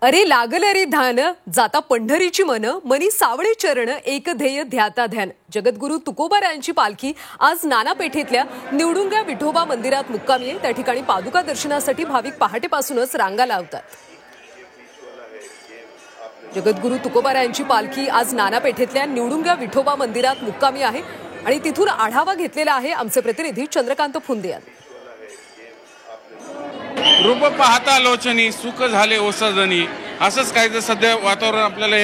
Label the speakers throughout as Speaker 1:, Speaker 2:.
Speaker 1: अरे लागल रे धान जाता पंढरीची मन मनी सावळे चरण एक ध्येय ध्याता ध्यान। जगद्गुरु तुकोबारायांची पालखी आज नाना पेठेतल्या निवडुंगा विठोबा मंदिरात मुक्कामी आहे। त्या ठिकाणी पादुका दर्शनासाठी भाविक पहाटेपासूनच रांगा लावतात। जगद्गुरु तुकोबारायांची पालखी आज नाना पेठेतल्या निवडुंगा विठोबा मंदिरात मुक्कामी आहे आणि तिथून आढावा घेतलेला आहे आमचे प्रतिनिधी चंद्रकांत फुंदे यांनी।
Speaker 2: रूप पाहता लोचनी सुख झाले ओसजनी असंच काही तर सध्या वातावरण आपल्याला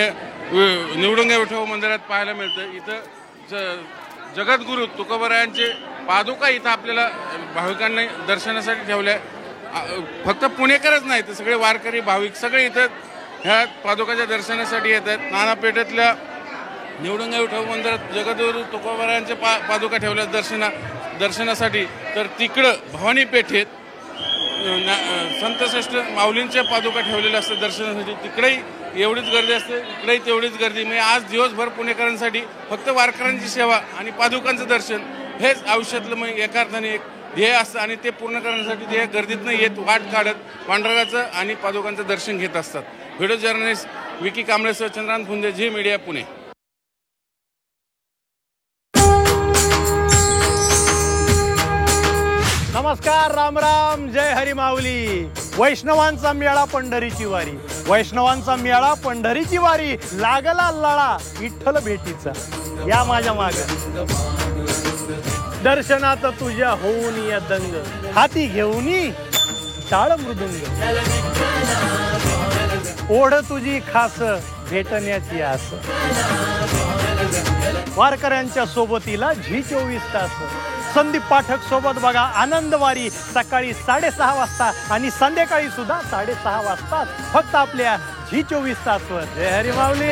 Speaker 2: निवडुंगा विठोबा मंदिरात पाहायला मिळतं। इथं जगद्गुरु तुकोबारायांचे पादुका इथं आपल्याला भाविकांनी दर्शनासाठी ठेवल्या। फक्त पुणेकरच नाही तर सगळे वारकरी भाविक सगळे इथं ह्या पादुकाच्या दर्शनासाठी येतात। नाना पेठेतल्या निवडुंगा विठोबा मंदिरात जगद्गुरु तुकोबारायांच्या पादुका ठेवल्या दर्शनासाठी, तर तिकडं भवानी पेठेत संतश्रेष्ठ माऊलींच्या पादुका ठेवलेल्या असतात दर्शनासाठी। तिकडेही एवढीच गर्दी असते, इकडेही तेवढीच गर्दी। म्हणजे आज दिवसभर पुणेकरांसाठी फक्त वारकऱ्यांची सेवा आणि पादुकांचं दर्शन हेच आयुष्यातलं मग एका अर्थाने एक ध्येय असतं आणि ते पूर्ण करण्यासाठी ते गर्दीतनं येत वाट काढत पांडुरंगाचं आणि पादुकांचं दर्शन घेत असतात। व्हिडिओ जर्नलिस्ट विकी कांबळेसह चंद्रकांत फुंदे, झी मीडिया, पुणे।
Speaker 3: नमस्कार, राम राम, जय हरी माऊली। वैष्णवांचा मेळा पंढरीची वारी, वैष्णवांचा मेळा पंढरीची वारी, लागला लळा विठ्ठल भेटीचा। या माझ्या माग दर्शनात तुझ्या होऊन या दंग, हाती घेऊनी टाळ मृदुंग, ओढ तुझी खास भेटण्याची आस। वारकऱ्यांच्या सोबतीला झी 24 तास, संदीप पाठक सोबत बघा आनंदवारी सकाळी 6:30 वाजता आणि संध्याकाळी सुद्धा 6:30 वाजता फक्त आपल्या झी 24 तासवर। जय हरी माऊली।